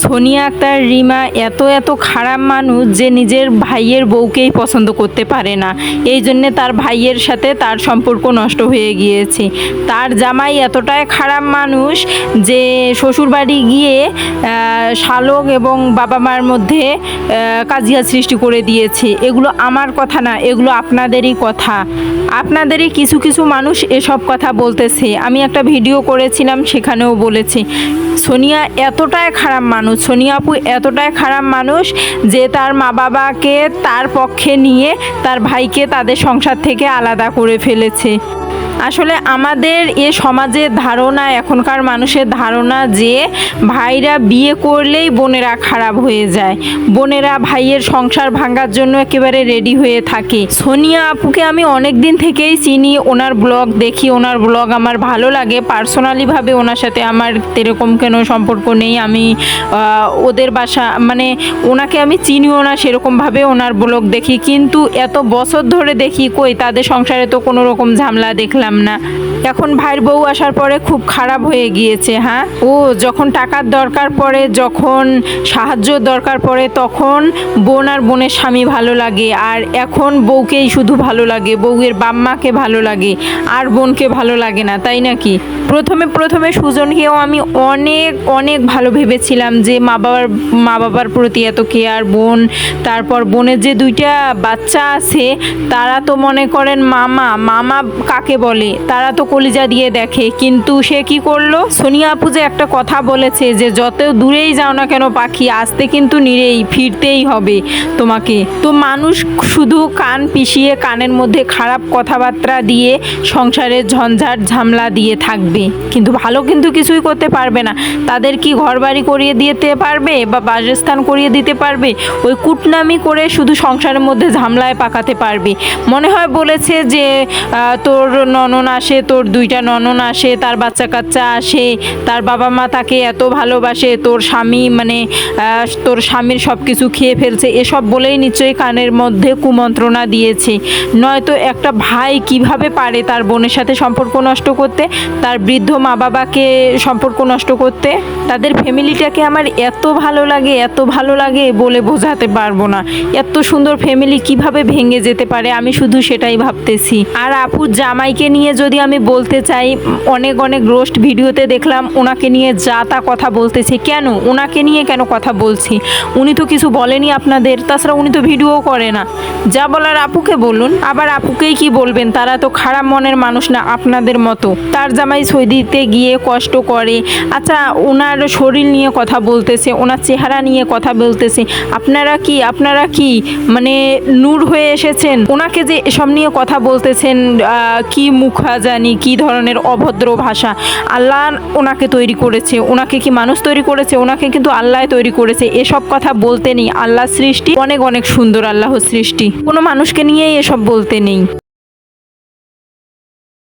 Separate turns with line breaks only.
সোনিয়া আক্তার রিমা এত খারাপ মানুষ যে নিজের ভাইয়ের বউকেই পছন্দ করতে পারে না। এই জন্যে তার ভাইয়ের সাথে তার সম্পর্ক নষ্ট হয়ে গিয়েছে। তার জামাই এতটাই খারাপ মানুষ যে শ্বশুরবাড়ি গিয়ে শালক এবং বাবা মার মধ্যে কাজিয়া সৃষ্টি করে দিয়েছে। এগুলো আমার কথা না, এগুলো আপনাদেরই কথা। আপনাদেরই কিছু কিছু মানুষ এসব কথা বলতেছে। আমি একটা ভিডিও করেছিলাম, সেখানেও বলেছি সোনিয়া এতটাই খারাপ মানুষ, সোনিয়া আপু এতটাই খারাপ মানুষ যে তার মা বাবাকে তার পক্ষে নিয়ে তার ভাইকে তাদের সংসার থেকে আলাদা করে ফেলেছে। আসলে আমাদের এ সমাজের ধারণা, এখনকার মানুষের ধারণা যে ভাইরা বিয়ে করলেই বোনেরা খারাপ হয়ে যায়, বোনেরা ভাইয়ের সংসার ভাঙার জন্য একেবারে রেডি হয়ে থাকে। সোনিয়া আপুকে আমি অনেক দিন থেকেই চিনি, ওনার ব্লগ দেখি, ওনার ব্লগ আমার ভালো লাগে। পার্সোনালিভাবে ওনার সাথে আমার এরকম কেন সম্পর্ক নেই, আমি ওদের বাসা মানে ওনাকে আমি চিনিও না সেরকমভাবে, ওনার ব্লগ দেখি। কিন্তু এত বছর ধরে দেখি কই তাদের সংসারে তো কোনো রকম ঝামেলা দেখলাম না। এখন ভাইয়ের বউ আসার পরে খুব খারাপ হয়ে গিয়েছে। হ্যাঁ, ও যখন টাকার দরকার পড়ে, যখন সাহায্য দরকার পড়ে, তখন বোন আর বোনের স্বামী ভালো লাগে, আর এখন বউকেই শুধু ভালো লাগে, বউয়ের বাম্মাকে ভালো লাগে, আর বোনকে ভালো লাগে না, তাই নাকি? প্রথমে সুজনকেও আমি অনেক ভালো ভেবেছিলাম যে মা বাবার প্রতি এত কেয়ার, বোন, তারপর বোনের যে দুইটা বাচ্চা আছে তারা তো মনে করেন মামা কাকে বলে, তারা তো কলিজা দিয়ে দেখে। কিন্তু সে কি করলো, সোনিয়া আপু যে একটা কথা বলেছে যে যত দূরেই যাও না কেন পাখি, আসতে কিন্তু নিরেই ফিরতেই হবে তোমাকে। তো মানুষ শুধু কান পিষিয়ে কানের মধ্যে খারাপ কথাবার্তা দিয়ে সংসারের ঝঞ্ঝাট ঝামেলা দিয়ে থাকবে, কিন্তু ভালো কিন্তু কিছুই করতে পারবে না। তাদের কি ঘরবাড়ি করিয়ে দিতে পারবে বা বাসস্থান করিয়ে দিতে পারবে? ওই কুটনামি করে শুধু সংসারের মধ্যে ঝামেলায় পাকাতে পারবে। মনে হয় বলেছে যে তোর ননন আসে, তোর দুইটা ননন আসে, তার বাচ্চা কাচ্চা আসে, তার বাবা মা তাকে এত ভালোবাসে, তোর স্বামী মানে তোর স্বামীর সব কিছু খেয়ে ফেলছে, এসব বলেই নিশ্চয়ই কানের মধ্যে কুমন্ত্রণা দিয়েছে। নয়তো একটা ভাই কিভাবে পারে তার বোনের সাথে সম্পর্ক নষ্ট করতে, তার বৃদ্ধ মা বাবাকে সম্পর্ক নষ্ট করতে? তাদের ফ্যামিলিটাকে আমার এত ভালো লাগে বলে বোঝাতে পারবো না। এত সুন্দর ফ্যামিলি কিভাবে ভেঙে যেতে পারে, আমি শুধু সেটাই ভাবতেছি। আর আপুর জামাইকে নিয়ে যদি আমি বলতে চাই, অনেক রোস্ট ভিডিওতে দেখলাম ওনাকে নিয়ে যা তা কথা বলতেছে। কেন ওনাকে নিয়ে কেন কথা বলছি? উনি তো কিছু বলেনি আপনাদের, তাছাড়া উনি তো ভিডিও করে না। যা বলার আপুকে বলুন। আবার আপুকেই কি বলবেন, তারা তো খারাপ মনের মানুষ না আপনাদের মতো। তার জামাই সৌদিতে গিয়ে কষ্ট করে, আচ্ছা ওনার শরীর নিয়ে কথা বলতেছে, ওনার চেহারা নিয়ে কথা বলতেছে। আপনারা কি মানে নূর হয়ে এসেছেন? ওনাকে যে এসব নিয়ে কথা বলতেছেন, কি মুখা জানি কি ধরনের অভদ্র ভাষা। আল্লাহ ওনাকে তৈরি করেছে, ওনাকে কি মানুষ তৈরি করেছে? ওনাকে কিন্তু আল্লাহ তৈরি করেছে। এসব কথা বলতে নেই, আল্লাহ সৃষ্টি অনেক সুন্দর, আল্লাহ সৃষ্টি, কোনো মানুষকে নিয়েই এসব বলতে নেই।